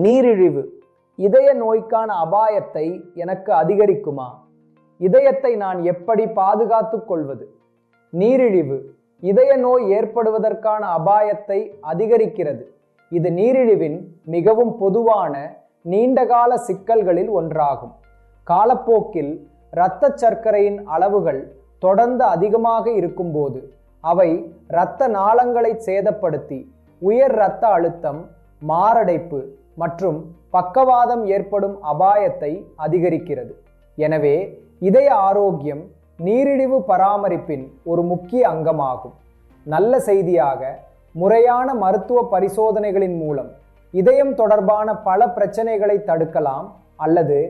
நீரிழிவு இதய நோய்க்கான அபாயத்தை எனக்கு அதிகரிக்குமா? இதயத்தை நான் எப்படி பாதுகாத்துக் கொள்வது? நீரிழிவு இதய நோய் ஏற்படுவதற்கான அபாயத்தை அதிகரிக்கிறது. இது நீரிழிவின் மிகவும் பொதுவான நீண்டகால சிக்கல்களில் ஒன்றாகும். காலப்போக்கில் இரத்த சர்க்கரையின் அளவுகள் தொடர்ந்து அதிகமாக இருக்கும்போது அவை இரத்த நாளங்களை சேதப்படுத்தி உயர் இரத்த அழுத்தம், மாரடைப்பு மற்றும் பக்கவாதம் ஏற்படும் அபாயத்தை அதிகரிக்கிறது. எனவே இதய ஆரோக்கியம் நீரிழிவு பராமரிப்பின் ஒரு முக்கிய அங்கமாகும். நல்ல செய்தியாக, முறையான மருத்துவ பரிசோதனைகளின் மூலம் இதயம் தொடர்பான பல பிரச்சனைகளை தடுக்கலாம் அல்லது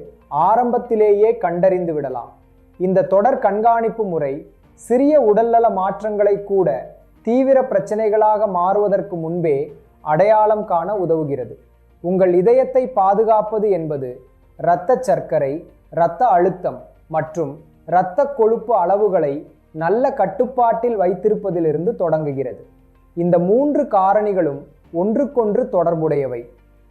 ஆரம்பத்திலேயே கண்டறிந்து விடலாம். இந்த தொடர் கண்காணிப்பு முறை சிறிய உடல்நல மாற்றங்களை கூட தீவிர பிரச்சனைகளாக மாறுவதற்கு முன்பே அடையாளம் காண உதவுகிறது. உங்கள் இதயத்தை பாதுகாப்பது என்பது இரத்த சர்க்கரை, இரத்த அழுத்தம் மற்றும் இரத்த கொழுப்பு அளவுகளை நல்ல கட்டுப்பாட்டில் வைத்திருப்பதிலிருந்து தொடங்குகிறது. இந்த 3 காரணிகளும் ஒன்றுக்கொன்று தொடர்புடையவை.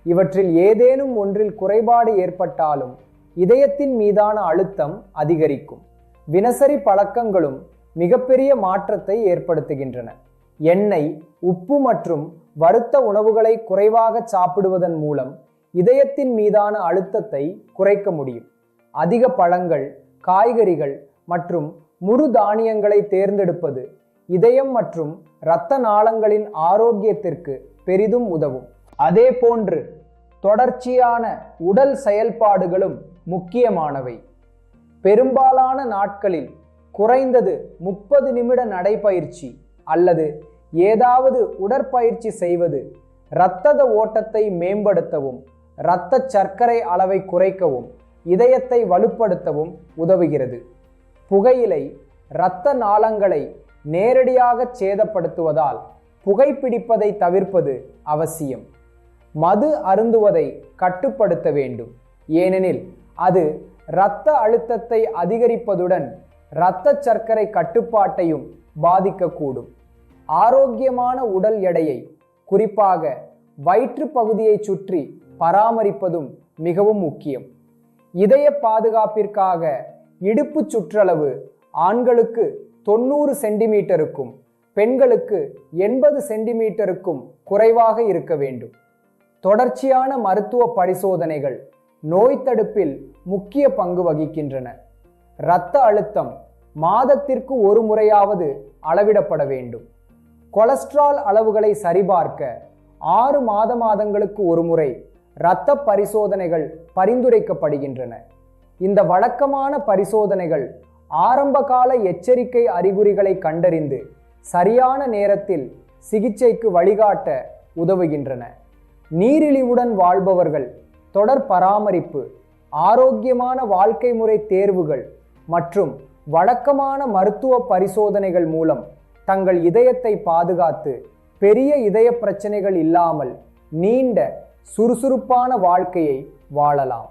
இவற்றில் ஏதேனும் ஒன்றில் குறைபாடு ஏற்பட்டாலும் இதயத்தின் மீதான அழுத்தம் அதிகரிக்கும். தினசரி பழக்கங்களும் மிகப்பெரிய மாற்றத்தை ஏற்படுத்துகின்றன. எண்ணெய், உப்பு மற்றும் வறுத்த உணவுகளை குறைவாக சாப்பிடுவதன் மூலம் இதயத்தின் மீதான அழுத்தத்தை குறைக்க முடியும். அதிக பழங்கள், காய்கறிகள் மற்றும் முழு தானியங்களை தேர்ந்தெடுப்பது இதயம் மற்றும் இரத்த நாளங்களின் ஆரோக்கியத்திற்கு பெரிதும் உதவும். அதே போன்று தொடர்ச்சியான உடல் செயல்பாடுகளும் முக்கியமானவை. பெரும்பாலான நாட்களில் குறைந்தது 30 நிமிட நடைப்பயிற்சி அல்லது ஏதாவது உடற்பயிற்சி செய்வது இரத்த ஓட்டத்தை மேம்படுத்தவும், இரத்த சர்க்கரை அளவை குறைக்கவும், இதயத்தை வலுப்படுத்தவும் உதவுகிறது. புகையிலை இரத்த நாளங்களை நேரடியாக சேதப்படுத்துவதால் புகைப்பிடிப்பதை தவிர்ப்பது அவசியம். மது அருந்துவதை கட்டுப்படுத்த வேண்டும், ஏனெனில் அது இரத்த அழுத்தத்தை அதிகரிப்பதுடன் இரத்த சர்க்கரை கட்டுப்பாட்டையும் பாதிக்கக்கூடும். ஆரோக்கியமான உடல் எடையை, குறிப்பாக வயிற்று பகுதியை சுற்றி பராமரிப்பதும் மிகவும் முக்கியம். இதய பாதுகாப்பிற்காக இடுப்பு சுற்றளவு ஆண்களுக்கு 90 சென்டிமீட்டருக்கும் பெண்களுக்கு 80 சென்டிமீட்டருக்கும் குறைவாக இருக்க வேண்டும். தொடர்ச்சியான மருத்துவ பரிசோதனைகள் நோய் தடுப்பில் முக்கிய பங்கு வகிக்கின்றன. இரத்த அழுத்தம் மாதத்திற்கு ஒரு முறையாவது அளவிடப்பட வேண்டும். கொலஸ்ட்ரால் அளவுகளை சரிபார்க்க 6 மாதங்களுக்கு ஒரு முறை இரத்த பரிசோதனைகள் பரிந்துரைக்கப்படுகின்றன. இந்த வழக்கமான பரிசோதனைகள் ஆரம்பகால எச்சரிக்கை அறிகுறிகளை கண்டறிந்து சரியான நேரத்தில் சிகிச்சைக்கு வழிகாட்ட உதவுகின்றன. நீரிழிவுடன் வாழ்பவர்கள் தொடர் பராமரிப்பு, ஆரோக்கியமான வாழ்க்கை முறை தேர்வுகள் மற்றும் வழக்கமான மருத்துவ பரிசோதனைகள் மூலம் தங்கள் இதயத்தை பாதுகாத்து பெரிய இதய பிரச்சனைகள் இல்லாமல் நீண்ட சுறுசுறுப்பான வாழ்க்கையை வாழலாம்.